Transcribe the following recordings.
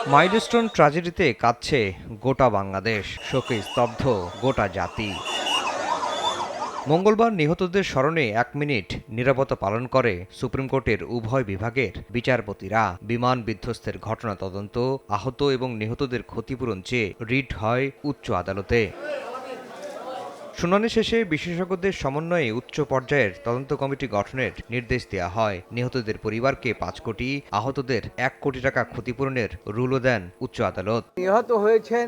Milestone ট্র্যাজেডিতে কাঁদছে গোটা বাংলাদেশ, শোকে স্তব্ধ গোটা জাতি। মঙ্গলবার নিহতদের স্মরণে ১ মিনিট নীরবতা পালন করে সুপ্রিম কোর্টের উভয় বিভাগের বিচারপতিরা। বিমান বিধ্বস্তের ঘটনা তদন্ত, আহত এবং নিহতদের ক্ষতিপূরণ চেয়ে রিট হয় উচ্চ আদালতে। শুনানি শেষে বিশেষজ্ঞদের সমন্বয়ে উচ্চ পর্যায়ের তদন্ত কমিটি গঠনের নির্দেশ দেওয়া হয়। নিহতদের পরিবারকে ৫ কোটি, আহতদের ১ কোটি টাকা ক্ষতিপূরণের রুলও দেন উচ্চ আদালত। নিহত হয়েছেন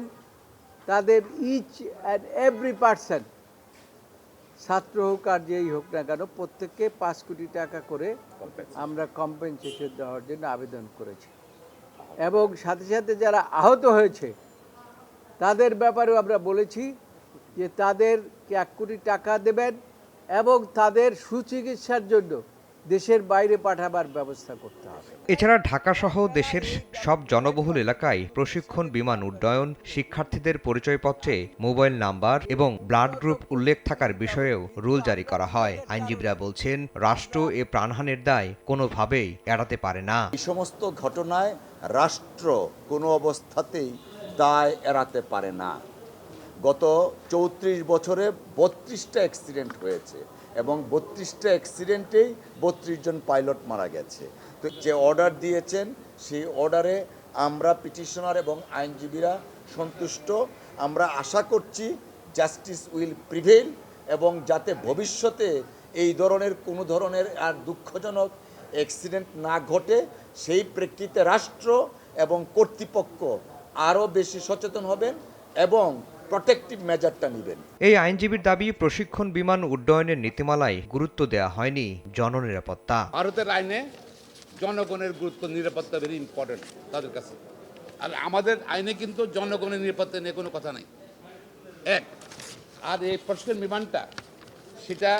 তাদের ইচ অ্যান্ড এভরি পার্সন, ছাত্র হোক আর যেই হোক না কেন, প্রত্যেককে ৫ কোটি টাকা করে আমরা কম্পেনসেশন দেওয়ার জন্য আবেদন করেছি। এবং সাথে সাথে যারা আহত হয়েছে তাদের ব্যাপারেও আমরা বলেছি যে তাদেরকে ১ কোটি টাকা দেবেন এবং তাদের সুচিকিৎসার জন্য দেশের বাইরে পাঠাবার ব্যবস্থা করতে হবে। এছাড়া ঢাকাসহ দেশের সব জনবহুল এলাকায় প্রশিক্ষণ, বিমান উড্ডয়ন, শিক্ষার্থীদের পরিচয়পত্রে মোবাইল নাম্বার এবং ব্লাড গ্রুপ উল্লেখ থাকার বিষয়েও রুল জারি করা হয়। আইনজীবীরা বলছেন, রাষ্ট্র এ প্রাণহানির দায় কোনোভাবেই এড়াতে পারে না। এই সমস্ত ঘটনায় রাষ্ট্র কোনো অবস্থাতেই দায় এড়াতে পারে না। গত ৩৪ বছরে ৩২টা অ্যাক্সিডেন্ট হয়েছে এবং ৩২টা অ্যাক্সিডেন্টেই ৩২ জন পাইলট মারা গেছে। তো যে অর্ডার দিয়েছেন সেই অর্ডারে আমরা পিটিশনার এবং আইনজীবীরা সন্তুষ্ট। আমরা আশা করছি জাস্টিস উইল প্রিভেইল এবং যাতে ভবিষ্যতে এই ধরনের কোনো ধরনের আর দুঃখজনক অ্যাক্সিডেন্ট না ঘটে সেই প্রেক্ষিতে রাষ্ট্র এবং কর্তৃপক্ষ আরও বেশি সচেতন হবেন এবং প্রটেক্টিভ মেজারটা নেবেন। এই আইনজীবীর দাবি, প্রশিক্ষণ, বিমান উড্ডয়নের নীতিমালায় গুরুত্ব দেওয়া হয়নি জননিরাপত্তা। ভারতের আইনে জনগণের গুরুত্ব, নিরাপত্তা ভেরি ইম্পর্টেন্ট তাদের কাছে। আর আমাদের আইনে কিন্তু জনগণের নিরাপত্তা নিয়ে কোনো কথা নাই। এক, আর এই প্রশিক্ষণ বিমানটা সেটা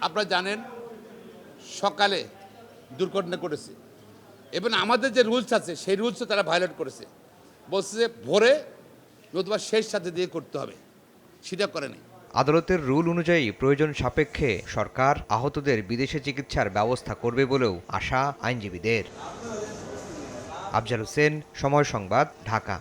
আপনারা জানেন সকালে দুর্ঘটনা করেছে এবং আমাদের যে রুলস আছে সেই রুলসও তারা ভায়োলেট করেছে। বলছে যে ভোরে নতুবা শেষ সাথে দিয়ে করতে হবে, সেটা করেনি। আদালতের রুল অনুযায়ী প্রয়োজন সাপেক্ষে সরকার আহতদের বিদেশে চিকিৎসার ব্যবস্থা করবে বলেও আশা আইনজীবীদের। আফজাল হোসেন, সময় সংবাদ, ঢাকা।